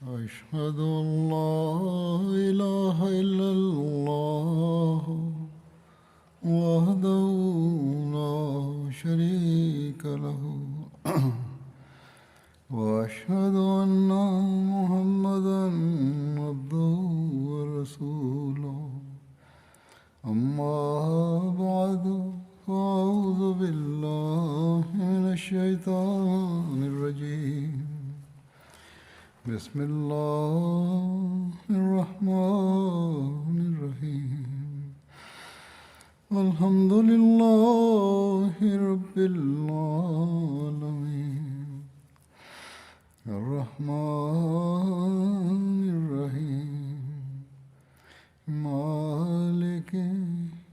أشهد أن لا إله إلا الله وحده لا شريك له وأشهد أن محمدا عبده ورسوله أما بعد فأعوذ بالله من الشيطان الرجيم بسم الله الرحمن الرحيم الحمد لله رب العالمين الرحمن الرحيم مالك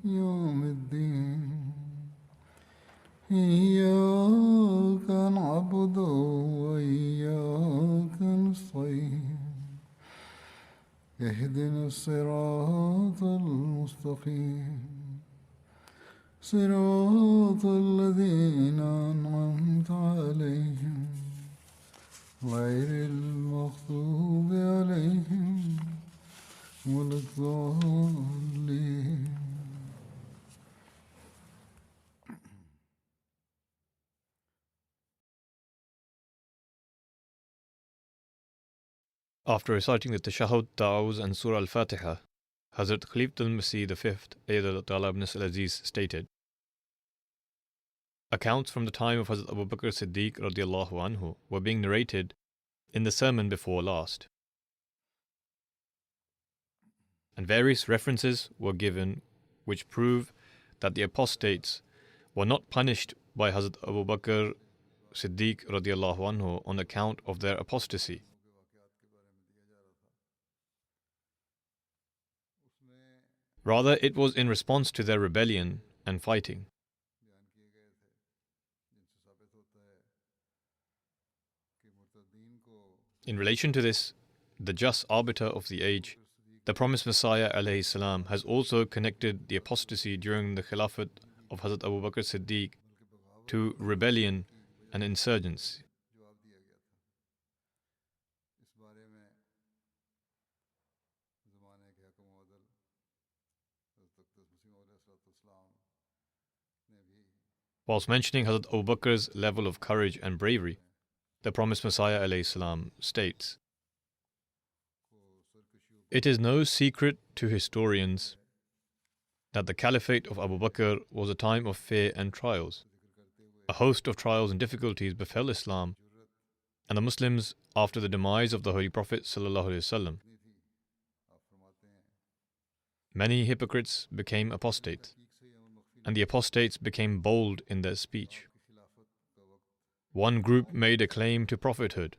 يوم الدين إياك نعبد وإياك نستعين اهدنا الصراط المستقيم صراط الذين أنعمت عليهم غير المغضوب عليهم ولا الضالين. After reciting the Tashahhud, Ta'awuz and Surah Al-Fatiha, Hazrat Khalifatul Masih V, Ayyadallahu ibn al-Aziz stated, accounts from the time of Hazrat Abu Bakr Siddiq radiallahu anhu were being narrated in the sermon before last, and various references were given which prove that the apostates were not punished by Hazrat Abu Bakr Siddiq radiallahu anhu on account of their apostasy. Rather, it was in response to their rebellion and fighting. In relation to this, the just arbiter of the age, the promised Messiah alayhi salam, has also connected the apostasy during the Khilafat of Hazrat Abu Bakr Siddiq to rebellion and insurgency. Whilst mentioning Hazrat Abu Bakr's level of courage and bravery, the promised Messiah alayhi salam states, "It is no secret to historians that the caliphate of Abu Bakr was a time of fear and trials. A host of trials and difficulties befell Islam and the Muslims after the demise of the Holy Prophet sallallahu alaihi wasallam. Many hypocrites became apostates, and the apostates became bold in their speech. One group made a claim to prophethood,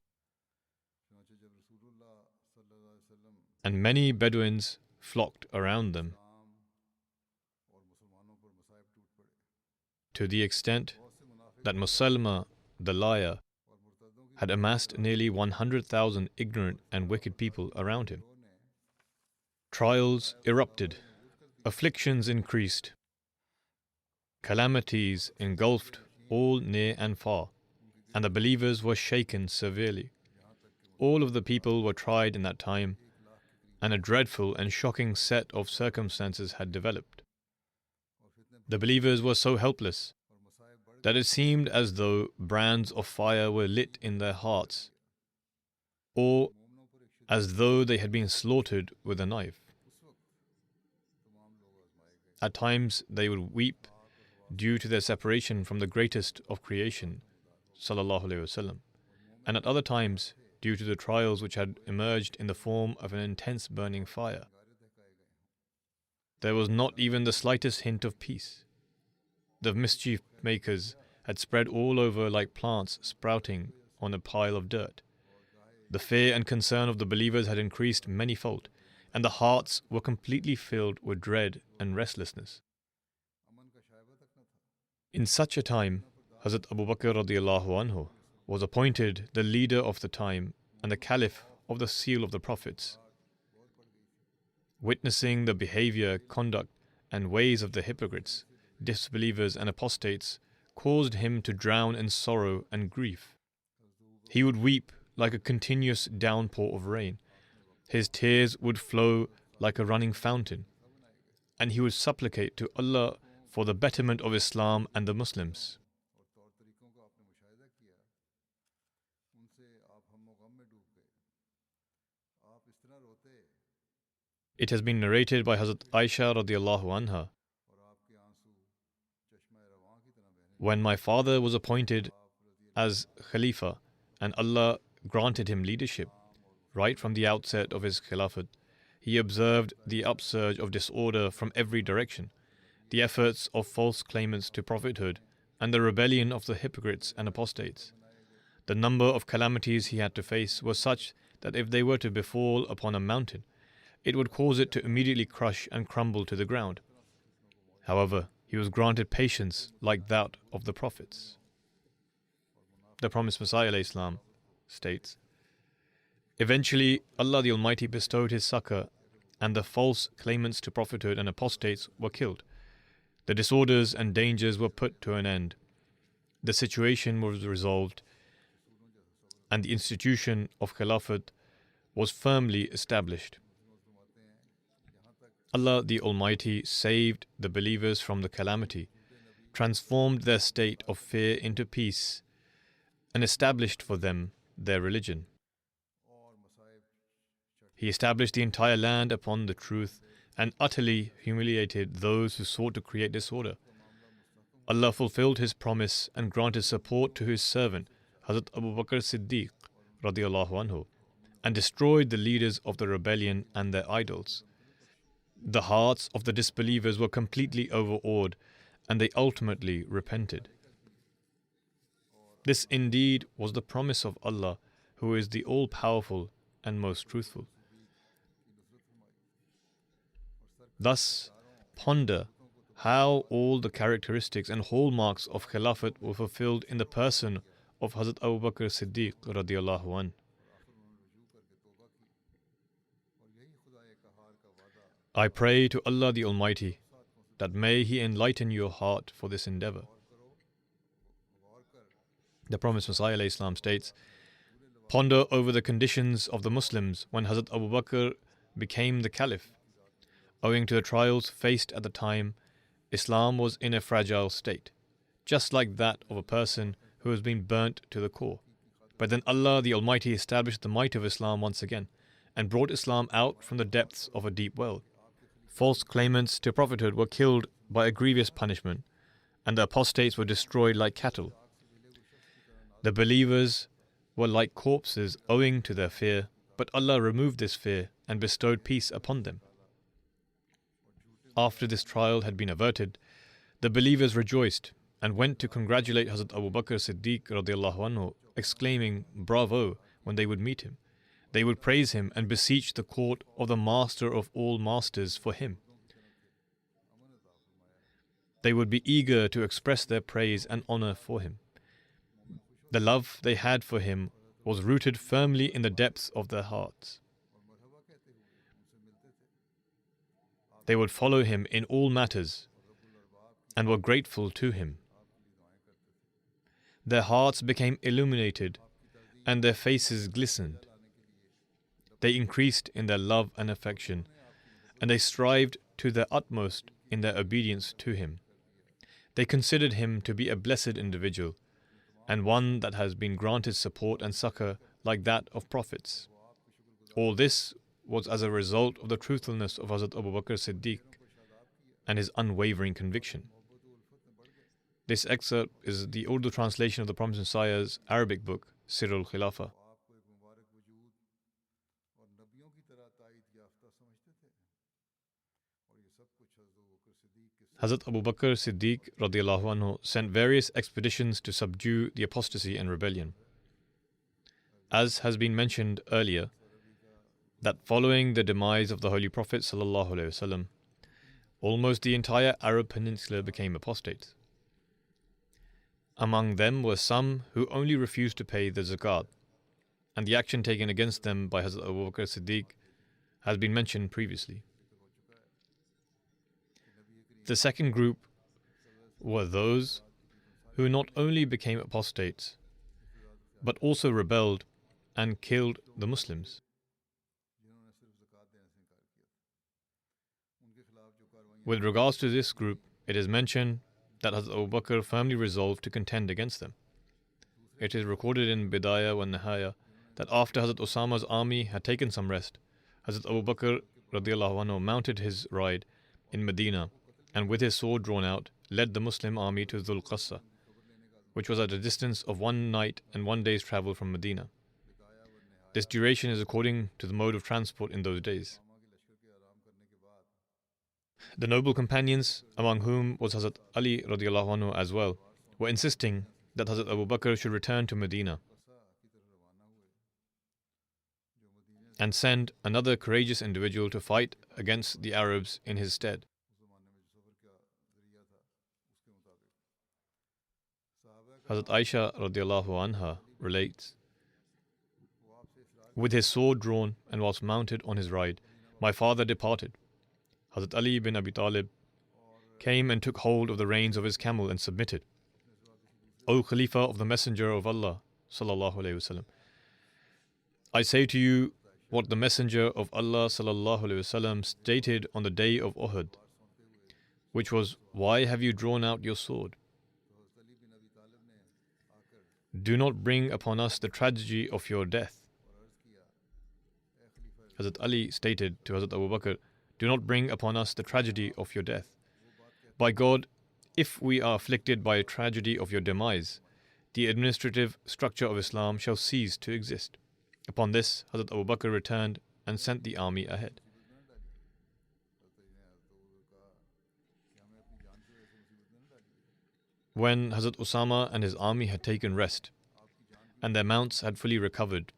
and many Bedouins flocked around them, to the extent that Musalma, the liar, had amassed nearly 100,000 ignorant and wicked people around him. Trials erupted, afflictions increased, calamities engulfed all near and far, and the believers were shaken severely. All of the people were tried in that time, and a dreadful and shocking set of circumstances had developed. The believers were so helpless that it seemed as though brands of fire were lit in their hearts, or as though they had been slaughtered with a knife. At times they would weep due to their separation from the greatest of creation, sallallahu alaihi wasallam, and at other times due to the trials which had emerged in the form of an intense burning fire. There was not even the slightest hint of peace. The mischief makers had spread all over like plants sprouting on a pile of dirt. The fear and concern of the believers had increased manyfold, and the hearts were completely filled with dread and restlessness. In such a time, Hazrat Abu Bakr radiallahu anhu was appointed the leader of the time and the caliph of the seal of the prophets. Witnessing the behavior, conduct, and ways of the hypocrites, disbelievers, and apostates caused him to drown in sorrow and grief. He would weep like a continuous downpour of rain. His tears would flow like a running fountain, and he would supplicate to Allah for the betterment of Islam and the Muslims. It has been narrated by Hazrat Aisha radiallahu anha, when my father was appointed as Khalifa and Allah granted him leadership, right from the outset of his Khilafat, he observed the upsurge of disorder from every direction, the efforts of false claimants to prophethood, and the rebellion of the hypocrites and apostates. The number of calamities he had to face was such that if they were to befall upon a mountain, it would cause it to immediately crush and crumble to the ground. However, he was granted patience like that of the prophets. The promised Messiah ﷺ states, eventually Allah the Almighty bestowed His succor, and the false claimants to prophethood and apostates were killed. The disorders and dangers were put to an end. The situation was resolved, and the institution of Khilafat was firmly established. Allah the Almighty saved the believers from the calamity, transformed their state of fear into peace, and established for them their religion. He established the entire land upon the truth and utterly humiliated those who sought to create disorder. Allah fulfilled His promise and granted support to His servant, Hazrat Abu Bakr Siddiq radiallahu anhu, and destroyed the leaders of the rebellion and their idols. The hearts of the disbelievers were completely overawed, and they ultimately repented. This indeed was the promise of Allah, who is the all-powerful and most truthful. Thus, ponder how all the characteristics and hallmarks of Khilafat were fulfilled in the person of Hazrat Abu Bakr Siddiq radiallahu anhu. I pray to Allah the Almighty that may He enlighten your heart for this endeavor. The promised Messiah ﷺ states, ponder over the conditions of the Muslims when Hazrat Abu Bakr became the Caliph. Owing to the trials faced at the time, Islam was in a fragile state, just like that of a person who has been burnt to the core. But then Allah the Almighty established the might of Islam once again and brought Islam out from the depths of a deep well. False claimants to prophethood were killed by a grievous punishment, and the apostates were destroyed like cattle. The believers were like corpses owing to their fear, but Allah removed this fear and bestowed peace upon them. After this trial had been averted, the believers rejoiced and went to congratulate Hazrat Abu Bakr Siddiq radiallahu anhu, exclaiming, "Bravo," when they would meet him. They would praise him and beseech the court of the Master of all masters for him. They would be eager to express their praise and honor for him. The love they had for him was rooted firmly in the depths of their hearts. They would follow him in all matters and were grateful to him. Their hearts became illuminated and their faces glistened. They increased in their love and affection, and they strived to their utmost in their obedience to him. They considered him to be a blessed individual, and one that has been granted support and succor like that of prophets. All this was as a result of the truthfulness of Hazrat Abu Bakr Siddiq and his unwavering conviction. This excerpt is the Urdu translation of the Promised Messiah's Arabic book, Sirrul Khilafah. Hazrat Abu Bakr Siddiq radiallahu anhu sent various expeditions to subdue the apostasy and rebellion. As has been mentioned earlier, that following the demise of the Holy Prophet sallallahu alaihi wasallam, almost the entire Arab peninsula became apostates. Among them were some who only refused to pay the zakat, and the action taken against them by Hazrat Abu Bakr Siddiq has been mentioned previously. The second group were those who not only became apostates, but also rebelled and killed the Muslims. With regards to this group, it is mentioned that Hazrat Abu Bakr firmly resolved to contend against them. It is recorded in Bidayah wa Nihaya that after Hazrat Usama's army had taken some rest, Hazrat Abu Bakr radiallahu anhu mounted his ride in Medina and with his sword drawn out, led the Muslim army to Dhul Qassa, which was at a distance of 1 night and 1 day's travel from Medina. This duration is according to the mode of transport in those days. The noble companions, among whom was Hazrat Ali radiallahu anhu as well, were insisting that Hazrat Abu Bakr should return to Medina and send another courageous individual to fight against the Arabs in his stead. Hazrat Aisha radiallahu anha relates, with his sword drawn and whilst mounted on his ride, my father departed. Hazrat Ali bin Abi Talib came and took hold of the reins of his camel and submitted. O Khalifa of the Messenger of Allah sallallahu alaihi wasallam, I say to you what the Messenger of Allah sallallahu alaihi wasallam stated on the day of Uhud, which was, why have you drawn out your sword? Do not bring upon us the tragedy of your death. Hazrat Ali stated to Hazrat Abu Bakr, do not bring upon us the tragedy of your death. By God, if we are afflicted by a tragedy of your demise, the administrative structure of Islam shall cease to exist. Upon this, Hazrat Abu Bakr returned and sent the army ahead. When Hazrat Usama and his army had taken rest, and their mounts had fully recovered,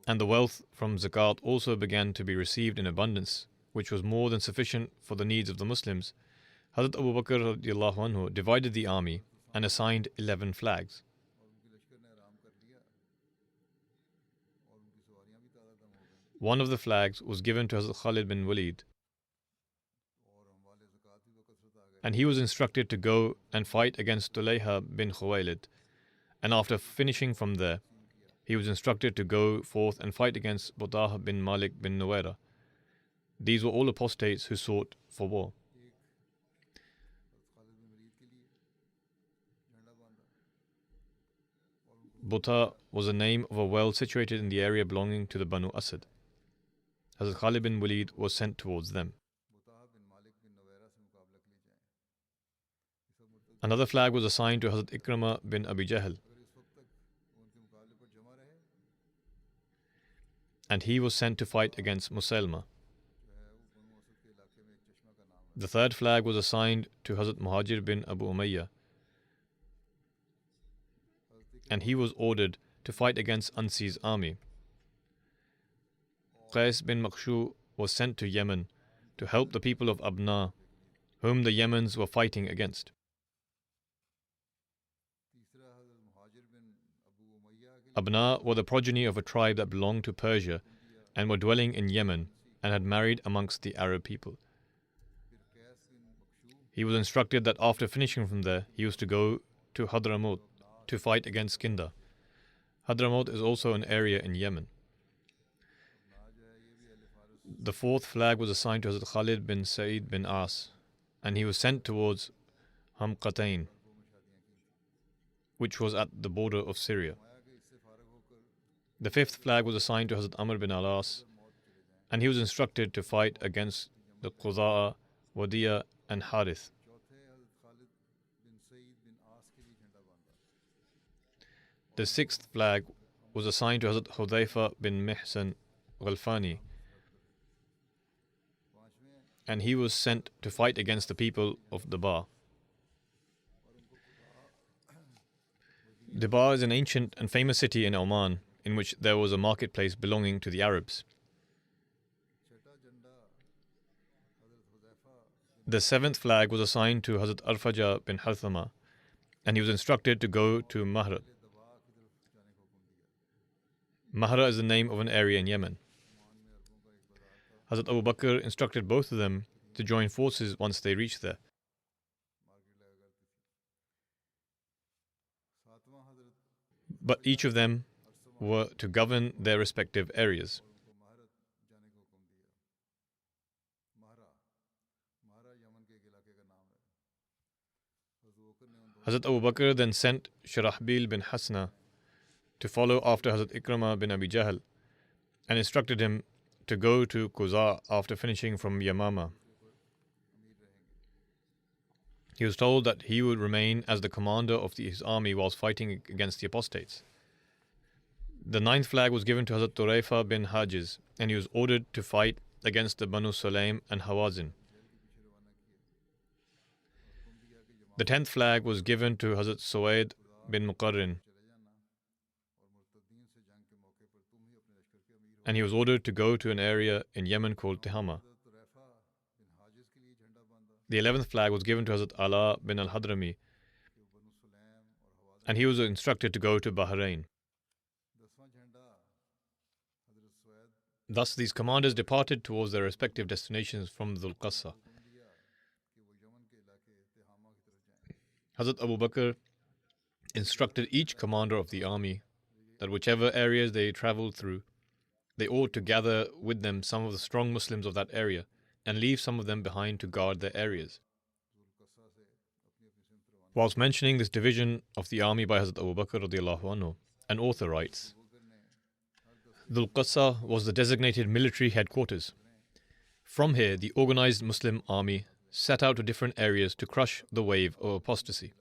and the wealth from zakat also began to be received in abundance, which was more than sufficient for the needs of the Muslims, Hazrat Abu Bakr radiallahu anhu divided the army and assigned 11 flags. One of the flags was given to Hazrat Khalid bin Walid, and he was instructed to go and fight against Tulayha bin Khuwaylid, and after finishing from there, he was instructed to go forth and fight against Butah bin Malik bin Nuwaira. These were all apostates who sought for war. Butah was the name of a well situated in the area belonging to the Banu Asad. Hazrat Khalid bin Walid was sent towards them. Another flag was assigned to Hazrat Ikramah bin Abi Jahl, and he was sent to fight against Musailma. The third flag was assigned to Hazrat Muhajir bin Abu Umayyah, and he was ordered to fight against Ansi's army. Qais bin Makhshu was sent to Yemen to help the people of Abna, whom the Yemens were fighting against. Abna were the progeny of a tribe that belonged to Persia and were dwelling in Yemen and had married amongst the Arab people. He was instructed that after finishing from there, he was to go to Hadramaut to fight against Kinda. Hadramaut is also an area in Yemen. The fourth flag was assigned to Hazrat Khalid bin Sa'id bin As, and he was sent towards Hamqatain, which was at the border of Syria. The fifth flag was assigned to Hazrat Amr bin Al-As, and he was instructed to fight against the Quza'a, Wadiya and Harith. The sixth flag was assigned to Hazrat Hudayfa bin Mihsan Ghalfani, and he was sent to fight against the people of Daba. Daba is an ancient and famous city in Oman, in which there was a marketplace belonging to the Arabs. The seventh flag was assigned to Hazrat Arfaja bin Harthama, and he was instructed to go to Mahra. Mahra is the name of an area in Yemen. Hazrat Abu Bakr instructed both of them to join forces once they reached there. but each of them were to govern their respective areas. Hazrat Abu Bakr then sent Shurahbil bin Hasna to follow after Hazrat Ikramah bin Abi Jahl and instructed him to go to Quza after finishing from Yamama. He was told that he would remain as the commander of his army whilst fighting against the apostates. The 9th flag was given to Hazrat Turayfa bin Hajiz, and he was ordered to fight against the Banu Sulaim and Hawazin. The 10th flag was given to Hazrat Suwaid bin Muqarrin, and he was ordered to go to an area in Yemen called Tihama. The 11th flag was given to Hazrat Ala bin al-Hadrami, and he was instructed to go to Bahrain. Thus, these commanders departed towards their respective destinations from Dhul Qassa. Hazrat Abu Bakr instructed each commander of the army that whichever areas they travelled through, they ought to gather with them some of the strong Muslims of that area and leave some of them behind to guard their areas. Whilst mentioning this division of the army by Hazrat Abu Bakr radiallahu anhu, an author writes, Dhul Qassa was the designated military headquarters. From here, the organized Muslim army set out to different areas to crush the wave of apostasy.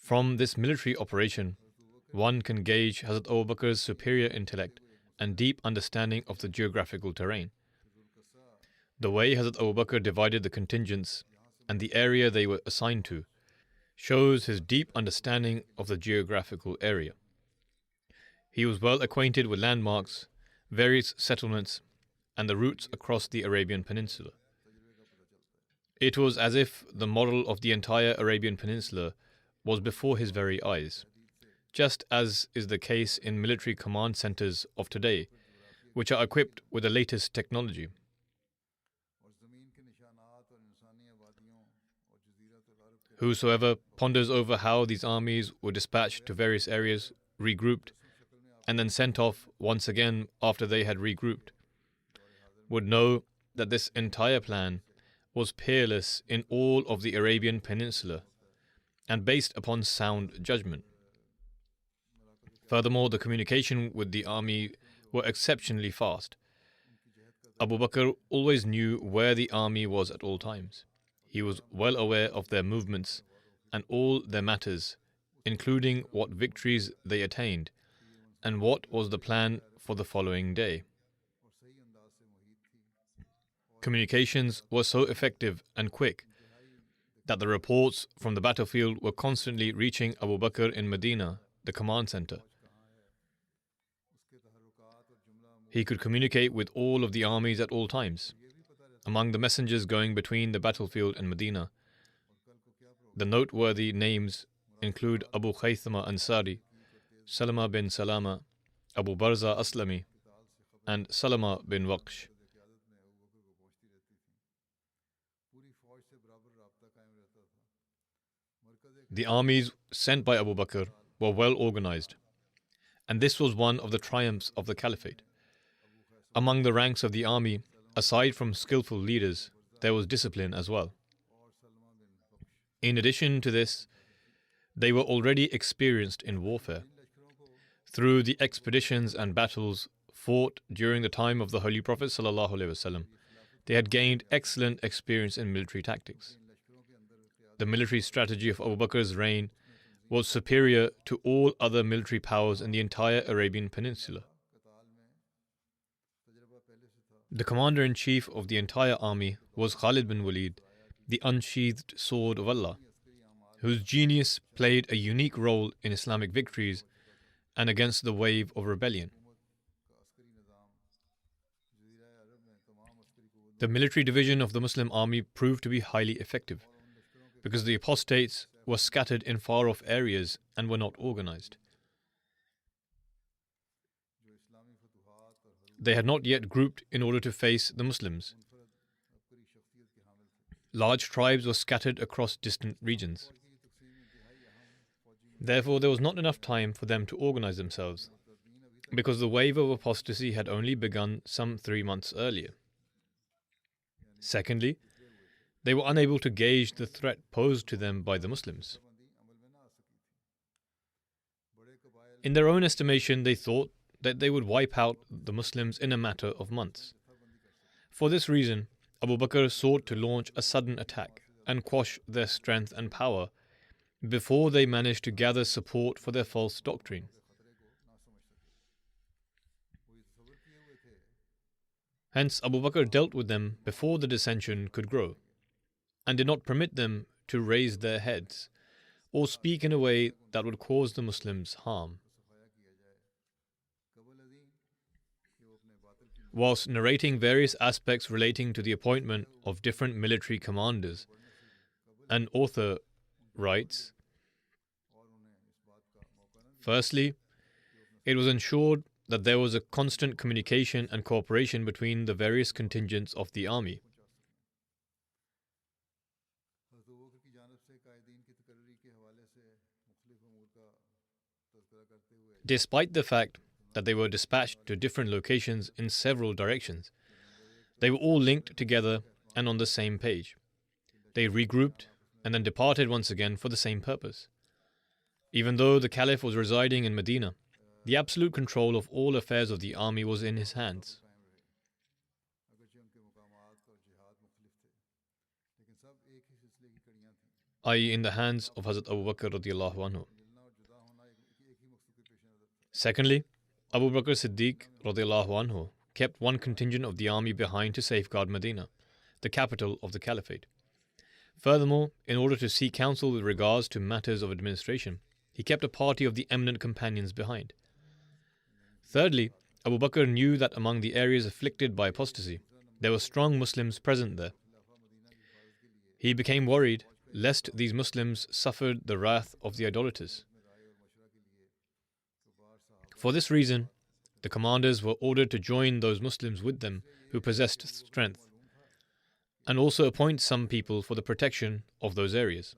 From this military operation, one can gauge Hazrat Abu Bakr's superior intellect and deep understanding of the geographical terrain. The way Hazrat Abu Bakr divided the contingents and the area they were assigned to shows his deep understanding of the geographical area. He was well acquainted with landmarks, various settlements, and the routes across the Arabian Peninsula. It was as if the model of the entire Arabian Peninsula was before his very eyes, just as is the case in military command centers of today, which are equipped with the latest technology. Whosoever ponders over how these armies were dispatched to various areas, regrouped, and then sent off once again after they had regrouped, would know that this entire plan was peerless in all of the Arabian Peninsula and based upon sound judgment. Furthermore, the communication with the army were exceptionally fast. Abu Bakr always knew where the army was at all times. He was well aware of their movements and all their matters, including what victories they attained and what was the plan for the following day. Communications were so effective and quick that the reports from the battlefield were constantly reaching Abu Bakr in Medina, the command center. He could communicate with all of the armies at all times. Among the messengers going between the battlefield and Medina, the noteworthy names include Abu Khaythama Ansari, Salama bin Salama, Abu Barza Aslami, and Salama bin Waqsh. The armies sent by Abu Bakr were well organized, and this was one of the triumphs of the Caliphate. Among the ranks of the army, aside from skillful leaders, there was discipline as well. In addition to this, they were already experienced in warfare. Through the expeditions and battles fought during the time of the Holy Prophet ﷺ, they had gained excellent experience in military tactics. The military strategy of Abu Bakr's reign was superior to all other military powers in the entire Arabian Peninsula. The commander-in-chief of the entire army was Khalid bin Walid, the unsheathed sword of Allah, whose genius played a unique role in Islamic victories and against the wave of rebellion. The military division of the Muslim army proved to be highly effective because the apostates were scattered in far-off areas and were not organized. They had not yet grouped in order to face the Muslims. Large tribes were scattered across distant regions. Therefore, there was not enough time for them to organize themselves, because the wave of apostasy had only begun some 3 months earlier. Secondly, they were unable to gauge the threat posed to them by the Muslims. In their own estimation, they thought that they would wipe out the Muslims in a matter of months. For this reason, Abu Bakr sought to launch a sudden attack and quash their strength and power before they managed to gather support for their false doctrine. Hence, Abu Bakr dealt with them before the dissension could grow, and did not permit them to raise their heads or speak in a way that would cause the Muslims harm. Whilst narrating various aspects relating to the appointment of different military commanders, an author writes, firstly, it was ensured that there was a constant communication and cooperation between the various contingents of the army. Despite the fact that they were dispatched to different locations in several directions, they were all linked together and on the same page. They regrouped and then departed once again for the same purpose. Even though the Caliph was residing in Medina, the absolute control of all affairs of the army was in his hands. i.e., in the hands of Hazrat Abu Bakr radiallahu anhu. Secondly, Abu Bakr Siddiq radiallahu anhu kept one contingent of the army behind to safeguard Medina, the capital of the Caliphate. Furthermore, in order to seek counsel with regards to matters of administration, he kept a party of the eminent companions behind. Thirdly, Abu Bakr knew that among the areas afflicted by apostasy, there were strong Muslims present there. He became worried lest these Muslims suffered the wrath of the idolaters. For this reason, the commanders were ordered to join those Muslims with them who possessed strength, and also appoint some people for the protection of those areas.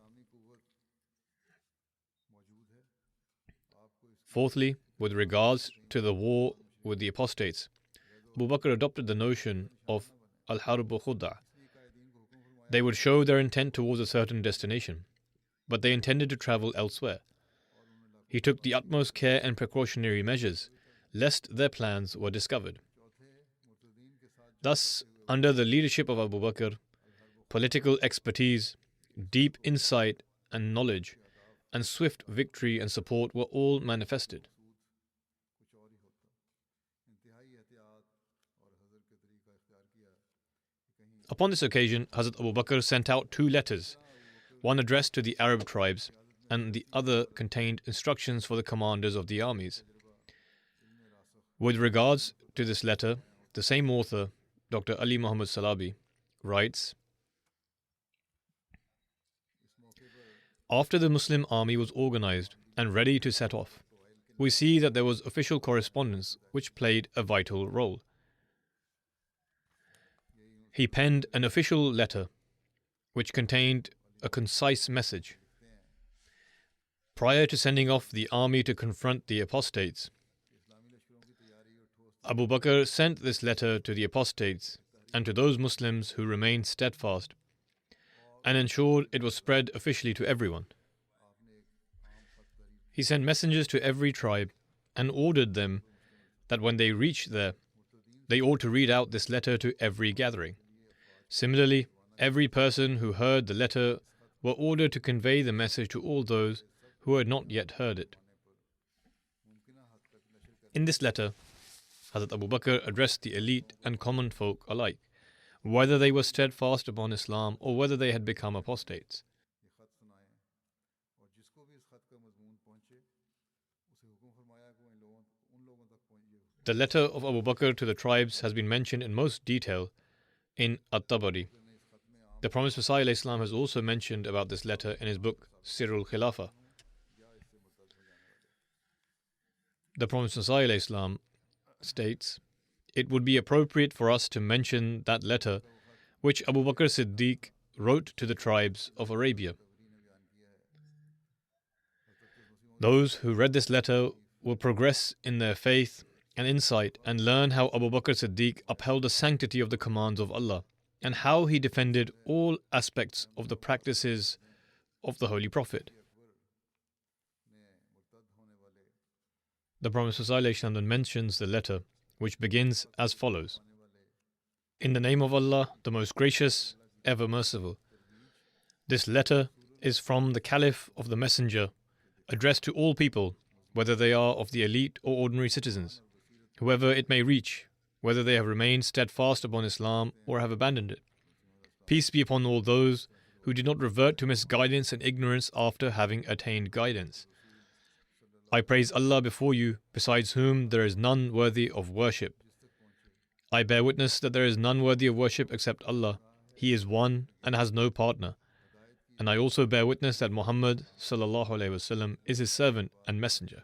Fourthly, with regards to the war with the apostates, Abu Bakr adopted the notion of al-harbu khudda. They would show their intent towards a certain destination, but they intended to travel elsewhere. He took the utmost care and precautionary measures, lest their plans were discovered. Thus, under the leadership of Abu Bakr, political expertise, deep insight and knowledge, and swift victory and support were all manifested. Upon this occasion, Hazrat Abu Bakr sent out 2 letters, one addressed to the Arab tribes, and the other contained instructions for the commanders of the armies. With regards to this letter, the same author, Dr. Ali Muhammad Salabi, writes, after the Muslim army was organized and ready to set off, we see that there was official correspondence which played a vital role. He penned an official letter which contained a concise message. Prior to sending off the army to confront the apostates, Abu Bakr sent this letter to the apostates and to those Muslims who remained steadfast, and ensured it was spread officially to everyone. He sent messengers to every tribe and ordered them that when they reached there, they ought to read out this letter to every gathering. Similarly, every person who heard the letter were ordered to convey the message to all those who had not yet heard it. In this letter, Hazrat Abu Bakr addressed the elite and common folk alike, whether they were steadfast upon Islam or whether they had become apostates. The letter of Abu Bakr to the tribes has been mentioned in most detail in At-Tabari. The Promised Messiah ﷺ has also mentioned about this letter in his book Sirrul Khilafah. The Promised Messiah ﷺ states, it would be appropriate for us to mention that letter which Abu Bakr Siddiq wrote to the tribes of Arabia. Those who read this letter will progress in their faith and insight and learn how Abu Bakr Siddiq upheld the sanctity of the commands of Allah and how he defended all aspects of the practices of the Holy Prophet. The Prophet ﷺ then mentions the letter, which begins as follows: In the name of Allah, the most gracious, ever merciful. This letter is from the Caliph of the Messenger, addressed to all people, whether they are of the elite or ordinary citizens, whoever it may reach, whether they have remained steadfast upon Islam or have abandoned it. Peace be upon all those who did not revert to misguidance and ignorance after having attained guidance. I praise Allah before you, besides whom there is none worthy of worship. I bear witness that there is none worthy of worship except Allah. He is one and has no partner. And I also bear witness that Muhammad ﷺ is his servant and messenger.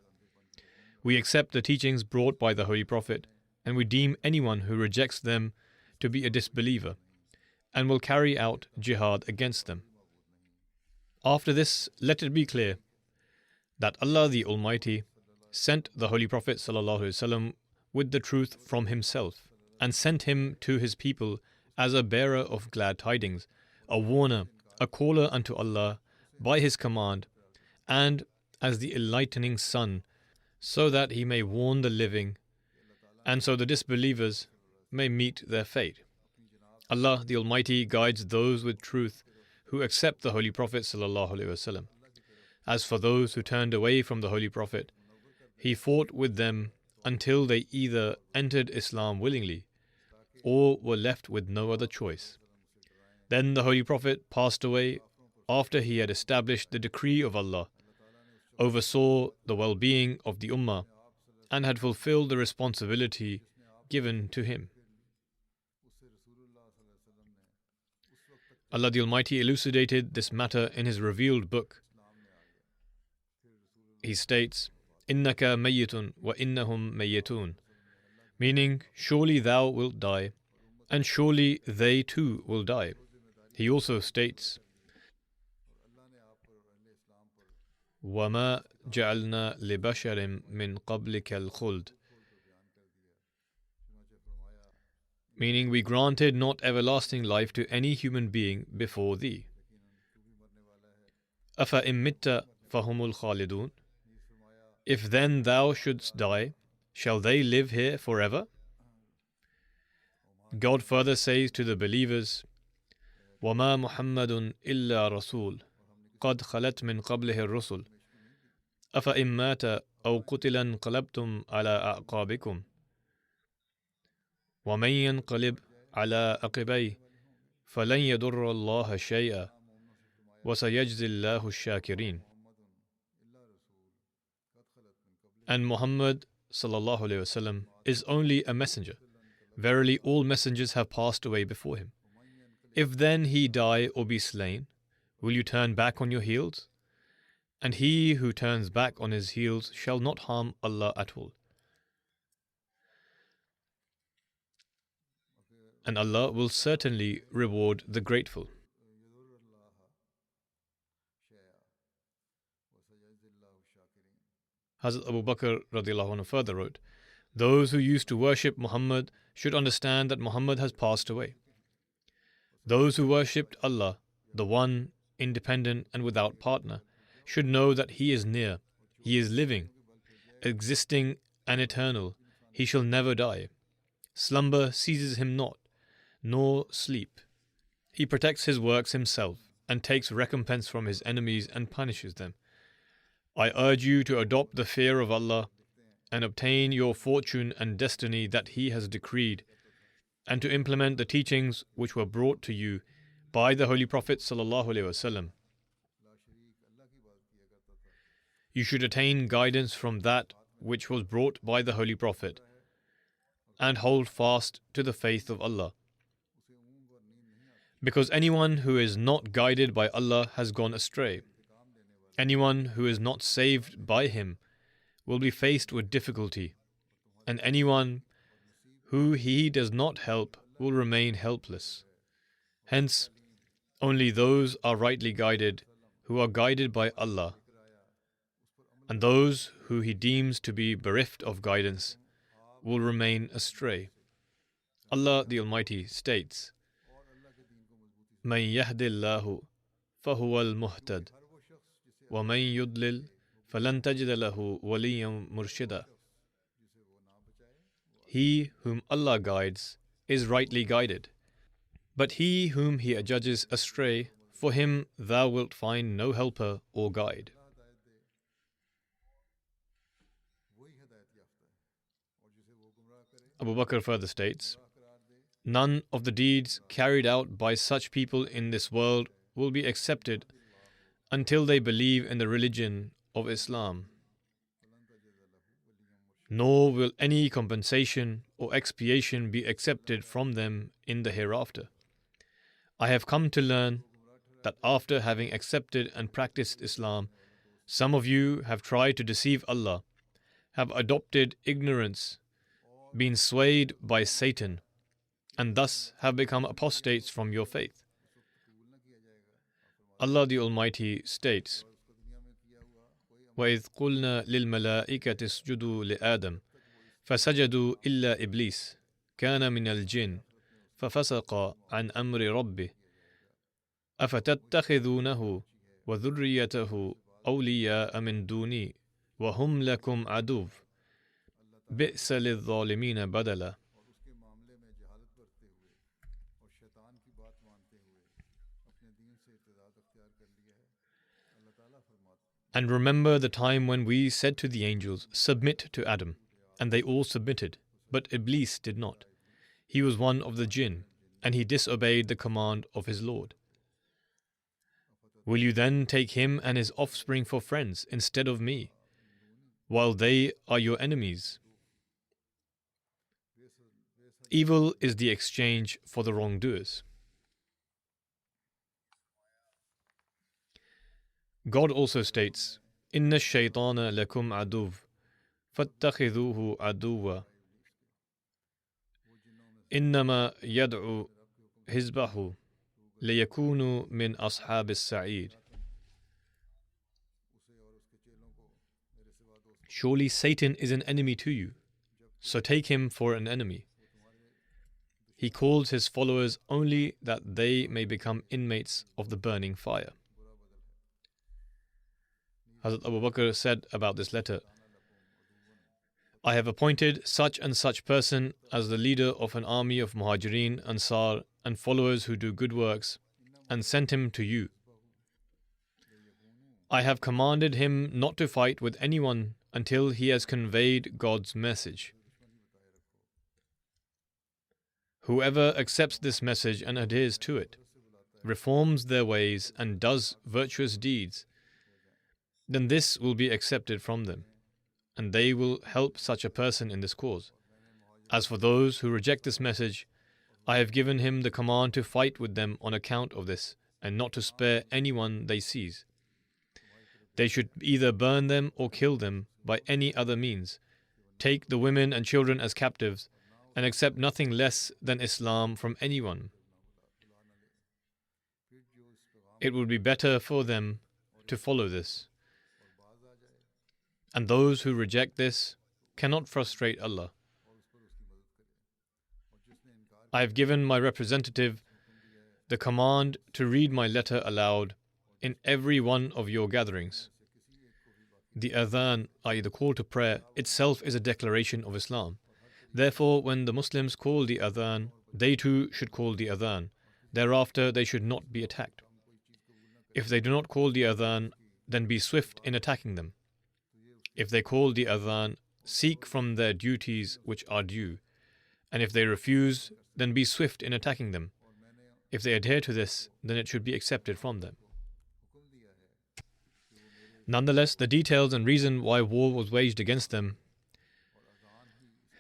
We accept the teachings brought by the Holy Prophet, and we deem anyone who rejects them to be a disbeliever, and will carry out jihad against them. After this, let it be clear that Allah the Almighty sent the Holy Prophet ﷺ with the truth from Himself, and sent him to his people as a bearer of glad tidings, a warner, a caller unto Allah by His command, and as the enlightening sun, so that he may warn the living, and so the disbelievers may meet their fate. Allah the Almighty guides those with truth who accept the Holy Prophet ﷺ. As for those who turned away from the Holy Prophet, he fought with them until they either entered Islam willingly or were left with no other choice. Then the Holy Prophet passed away after he had established the decree of Allah, oversaw the well-being of the Ummah, and had fulfilled the responsibility given to him. Allah the Almighty elucidated this matter in His revealed book. He states, "Innaka mayyitun wa innahum mayyitun," meaning, surely thou wilt die, and surely they too will die. He also states, وَمَا جَعَلْنَا لِبَشَرٍ مِّن قَبْلِكَ الْخُلْدِ, meaning, we granted not everlasting life to any human being before thee. أَفَإِن مِّتَّ فَهُمُ الْخَالِدُونَ, if then thou shouldst die, shall they live here forever? God further says to the believers, وَمَا مُحَمَّدٌ إِلَّا رَسُولٌ قَدْ خَلَتْ مِنْ قَبْلِهِ الرُّسُلُ أَفَإِن مَّاتَ أَوْ قُتِلَ انقَلَبْتُمْ عَلَىٰ أَعْقَابِكُمْ وَمَن يَنقَلِبْ عَلَىٰ عَقِبَيْهِ فَلَن يَضُرَّ اللَّهَ شَيْئًا وَسَيَجْزِي اللَّهُ الشَّاكِرِينَ. And Muhammad ﷺ is only a messenger. Verily, all messengers have passed away before him. If then he die or be slain, will you turn back on your heels? And he who turns back on his heels shall not harm Allah at all. And Allah will certainly reward the grateful. Hazrat Abu Bakr radiallahu anhu further wrote, those who used to worship Muhammad should understand that Muhammad has passed away. Those who worshipped Allah, the One, independent and without partner, should know that He is near, He is living, existing and eternal. He shall never die. Slumber seizes Him not, nor sleep. He protects His works Himself and takes recompense from His enemies and punishes them. I urge you to adopt the fear of Allah and obtain your fortune and destiny that He has decreed, and to implement the teachings which were brought to you by the Holy Prophet ﷺ. You should attain guidance from that which was brought by the Holy Prophet, and hold fast to the faith of Allah. Because anyone who is not guided by Allah has gone astray. Anyone who is not saved by Him will be faced with difficulty, and anyone who He does not help will remain helpless. Hence, only those are rightly guided who are guided by Allah. and those who he deems to be bereft of guidance will remain astray. Allah the Almighty states, مَن يَهْدِ اللَّهُ فَهُوَ الْمُهْتَدِ وَمَن يُضْلِلْ فَلَن تَجِدَ لَهُ وَلِيًّا مُرْشِدًا. He whom Allah guides is rightly guided, but he whom he adjudges astray, for him thou wilt find no helper or guide. Abu Bakr further states, none of the deeds carried out by such people in this world will be accepted until they believe in the religion of Islam. Nor will any compensation or expiation be accepted from them in the hereafter. I have come to learn that after having accepted and practiced Islam, some of you have tried to deceive Allah, have adopted ignorance, been swayed by Satan, and thus have become apostates from your faith. Allah the Almighty states, وَإِذْ قُلْنَا لِلْمَلَائِكَةِ اسْجُدُوا لِآدَمَ فَسَجَدُوا إِلَّا إِبْلِيسَ كَانَ مِنَ الْجِنِّ فَفَسَقَ عَنْ أَمْرِ رَبِّهِ أَفَتَتَّخِذُونَهُ وَذُرِّيَّتَهُ أَوْلِيَاءَ مِنْ دُونِي وَهُمْ لَكُمْ عَدُوٌّ بِئْسَ لِلظَّالِمِينَ بَدَلًا. And remember the time when we said to the angels, submit to Adam, and they all submitted, but Iblis did not. He was one of the jinn, and he disobeyed the command of his Lord. Will you then take him and his offspring for friends instead of me, while they are your enemies? Evil is the exchange for the wrongdoers. God also states, إِنَّ الشَّيْطَانَ لَكُمْ عَدُوٌّ فَاتَّخِذُوهُ عَدُوًّا إِنَّمَا يَدْعُو حِزْبَهُ لِيَكُونُوا مِنْ أَصْحَابِ السَّعِيرِ. Surely Satan is an enemy to you, so take him for an enemy. He calls his followers only that they may become inmates of the burning fire. Hazrat Abu Bakr said about this letter, I have appointed such and such person as the leader of an army of Muhajirin, Ansar, and followers who do good works, and sent him to you. I have commanded him not to fight with anyone until he has conveyed God's message. Whoever accepts this message and adheres to it, reforms their ways and does virtuous deeds, then this will be accepted from them, and they will help such a person in this cause. As for those who reject this message, I have given him the command to fight with them on account of this, and not to spare anyone they seize. They should either burn them or kill them by any other means, take the women and children as captives, and accept nothing less than Islam from anyone. It would be better for them to follow this. And those who reject this cannot frustrate Allah. I have given my representative the command to read my letter aloud in every one of your gatherings. The adhan, i.e. the call to prayer, itself is a declaration of Islam. Therefore, when the Muslims call the adhan, they too should call the adhan. Thereafter, they should not be attacked. If they do not call the adhan, then be swift in attacking them. If they call the adhan, seek from their duties which are due. And if they refuse, then be swift in attacking them. If they adhere to this, then it should be accepted from them. Nonetheless, the details and reason why war was waged against them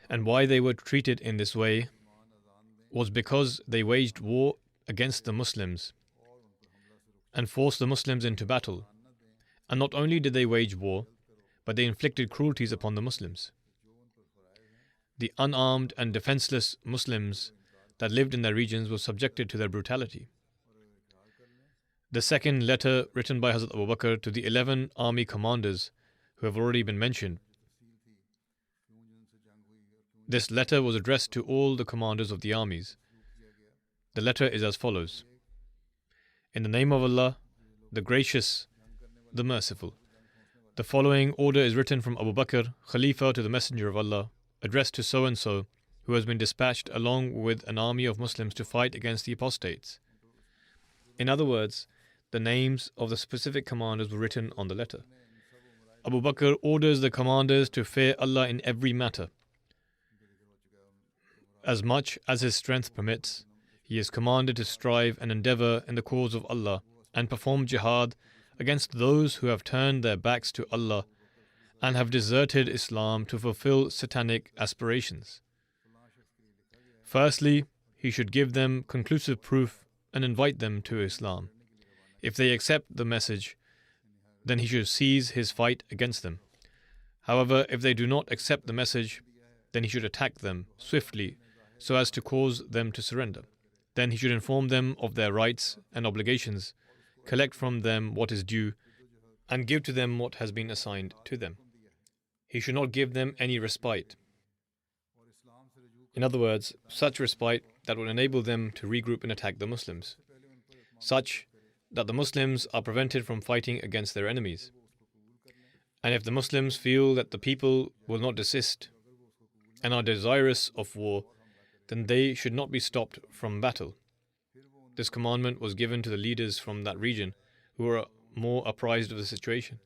and why they were treated in this way was because they waged war against the Muslims and forced the Muslims into battle. And not only did they wage war, but they inflicted cruelties upon the Muslims. The unarmed and defenseless Muslims that lived in their regions were subjected to their brutality. The second letter written by Hazrat Abu Bakr to the 11 army commanders who have already been mentioned. This letter was addressed to all the commanders of the armies. The letter is as follows. In the name of Allah, the Gracious, the Merciful. The following order is written from Abu Bakr, Khalifa to the Messenger of Allah, addressed to so-and-so, who has been dispatched along with an army of Muslims to fight against the apostates. In other words, the names of the specific commanders were written on the letter. Abu Bakr orders the commanders to fear Allah in every matter. As much as his strength permits, he is commanded to strive and endeavor in the cause of Allah and perform jihad against those who have turned their backs to Allah and have deserted Islam to fulfill satanic aspirations. Firstly, he should give them conclusive proof and invite them to Islam. If they accept the message, then he should cease his fight against them. However, if they do not accept the message, then he should attack them swiftly so as to cause them to surrender. Then he should inform them of their rights and obligations, collect from them what is due, and give to them what has been assigned to them. He should not give them any respite. In other words, such respite that would enable them to regroup and attack the Muslims, such that the Muslims are prevented from fighting against their enemies. And if the Muslims feel that the people will not desist and are desirous of war, then they should not be stopped from battle. This commandment was given to the leaders from that region who were more apprised of the situation.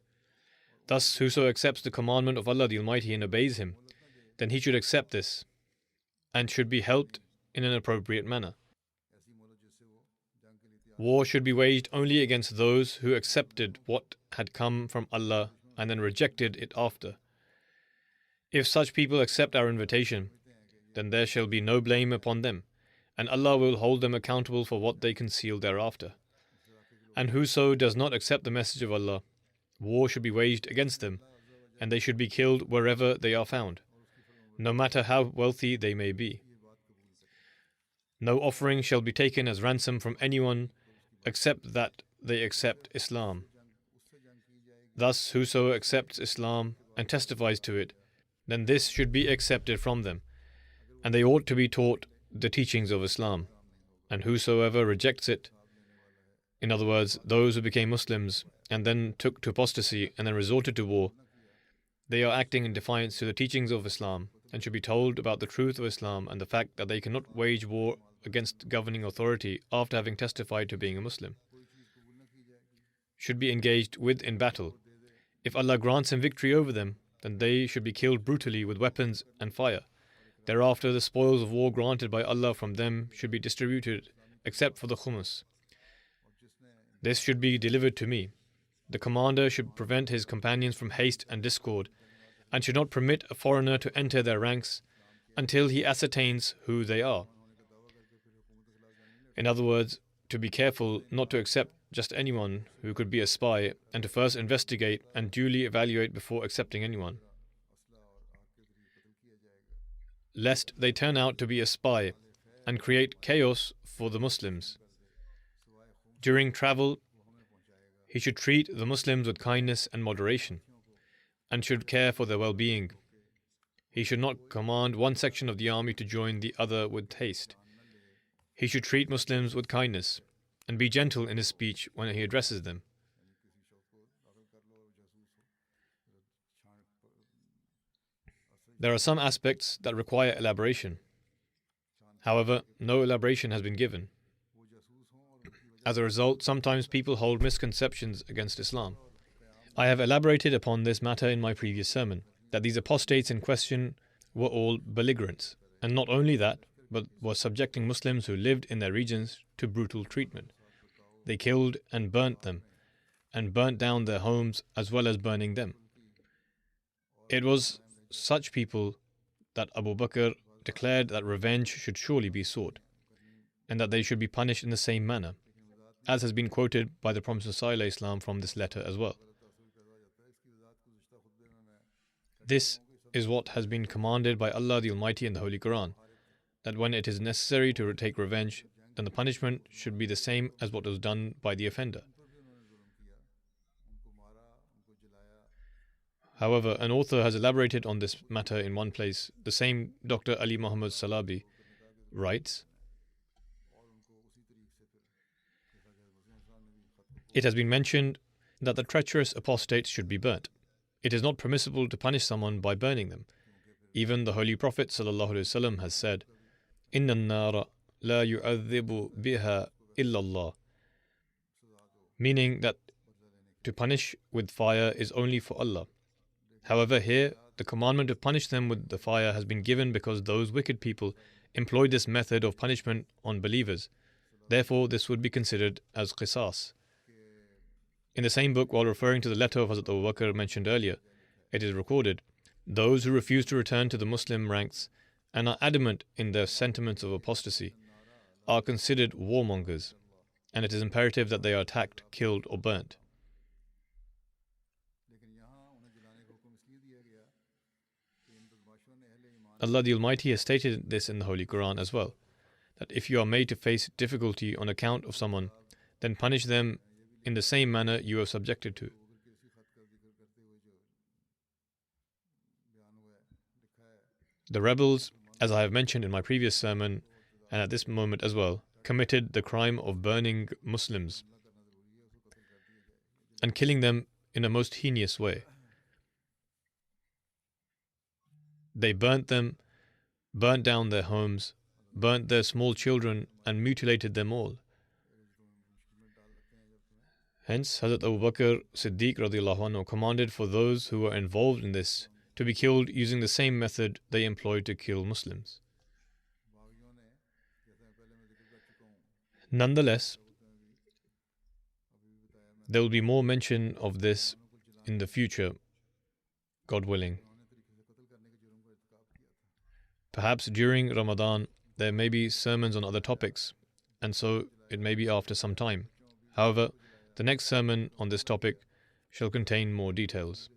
Thus, whoso accepts the commandment of Allah the Almighty and obeys Him, then he should accept this and should be helped in an appropriate manner. War should be waged only against those who accepted what had come from Allah and then rejected it after. If such people accept our invitation, then there shall be no blame upon them, and Allah will hold them accountable for what they conceal thereafter. And whoso does not accept the message of Allah, war should be waged against them, and they should be killed wherever they are found, no matter how wealthy they may be. No offering shall be taken as ransom from anyone except that they accept Islam. Thus, whoso accepts Islam and testifies to it, then this should be accepted from them, and they ought to be taught the teachings of Islam. And whosoever rejects it, in other words, those who became Muslims and then took to apostasy and then resorted to war, they are acting in defiance to the teachings of Islam and should be told about the truth of Islam and the fact that they cannot wage war against governing authority after having testified to being a Muslim. Should be engaged with in battle. If Allah grants him victory over them, then they should be killed brutally with weapons and fire. Thereafter, the spoils of war granted by Allah from them should be distributed, except for the khumus. This should be delivered to me. The commander should prevent his companions from haste and discord, and should not permit a foreigner to enter their ranks until he ascertains who they are. In other words, to be careful not to accept just anyone who could be a spy, and to first investigate and duly evaluate before accepting anyone, lest they turn out to be a spy and create chaos for the Muslims. During travel, he should treat the Muslims with kindness and moderation, and should care for their well-being. He should not command one section of the army to join the other with haste. He should treat Muslims with kindness and be gentle in his speech when he addresses them. There are some aspects that require elaboration. However, no elaboration has been given. As a result, sometimes people hold misconceptions against Islam. I have elaborated upon this matter in my previous sermon, that these apostates in question were all belligerents, and not only that, but were subjecting Muslims who lived in their regions to brutal treatment. They killed and burnt them, and burnt down their homes as well as burning them. It was such people that Abu Bakr declared that revenge should surely be sought, and that they should be punished in the same manner, as has been quoted by the Prophet ﷺ from this letter as well. This is what has been commanded by Allah the Almighty in the Holy Quran, that when it is necessary to take revenge, then the punishment should be the same as what was done by the offender. However, an author has elaborated on this matter in one place. The same Dr. Ali Muhammad Salabi writes, "It has been mentioned that the treacherous apostates should be burnt. It is not permissible to punish someone by burning them. Even the Holy Prophet ﷺ has said, إِنَّ النَّارَ لَا يُعَذِّبُ بِهَا إِلَّا اللَّهُ," meaning that to punish with fire is only for Allah. However, here, the commandment to punish them with the fire has been given because those wicked people employed this method of punishment on believers. Therefore, this would be considered as qisas. In the same book, while referring to the letter of Hazrat Abu Bakr mentioned earlier, it is recorded, "Those who refuse to return to the Muslim ranks and are adamant in their sentiments of apostasy are considered warmongers, and it is imperative that they are attacked, killed, or burnt." Allah the Almighty has stated this in the Holy Quran as well, that if you are made to face difficulty on account of someone, then punish them in the same manner you are subjected to. The rebels, as I have mentioned in my previous sermon, and at this moment as well, committed the crime of burning Muslims and killing them in a most heinous way. They burnt them, burnt down their homes, burnt their small children, and mutilated them all. Hence, Hazrat Abu Bakr Siddiq radiallahu anhu commanded for those who were involved in this to be killed using the same method they employed to kill Muslims. Nonetheless, there will be more mention of this in the future, God willing. Perhaps during Ramadan there may be sermons on other topics, and so it may be after some time. However, the next sermon on this topic shall contain more details.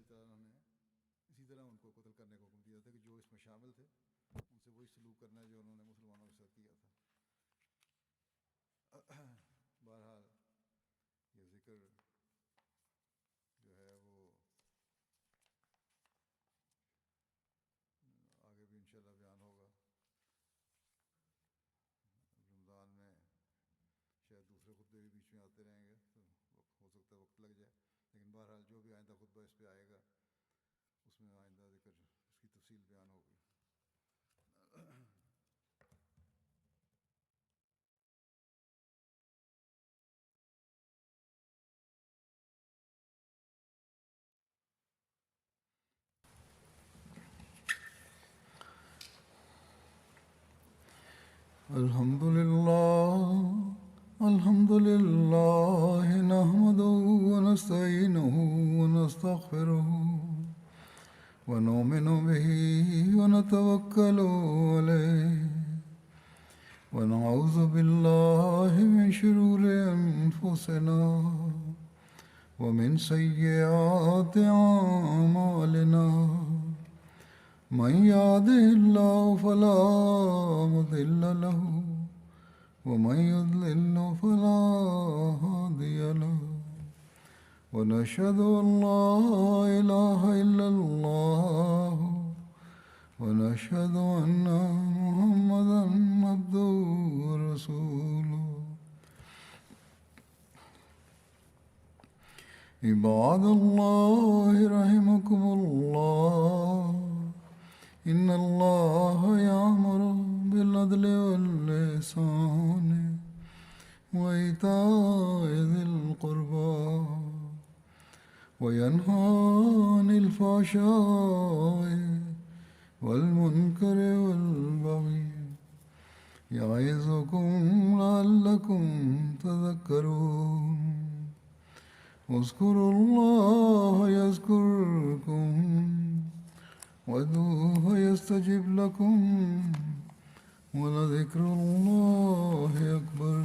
الحمد لله نحمده ونستعينه ونستغفره ونؤمن به ونتوكل عليه ونعوذ بالله من شرور أنفسنا ومن سيئات أعمالنا من يهده الله فلا مضل له ومن يضلل فلا هادي له ونشهد أن لا إله إلا الله ونشهد أن محمدا عبده ورسوله عباد الله رحمكم الله إن الله يأمر بالعدل والإحسان وإيتاء ذي القربى وينهى عن الفحشاء والمنكر والبغي يعظكم لعلكم تذكرون اذكروا الله يذكركم وادعوه يستجب لكم ولذكر الله أكبر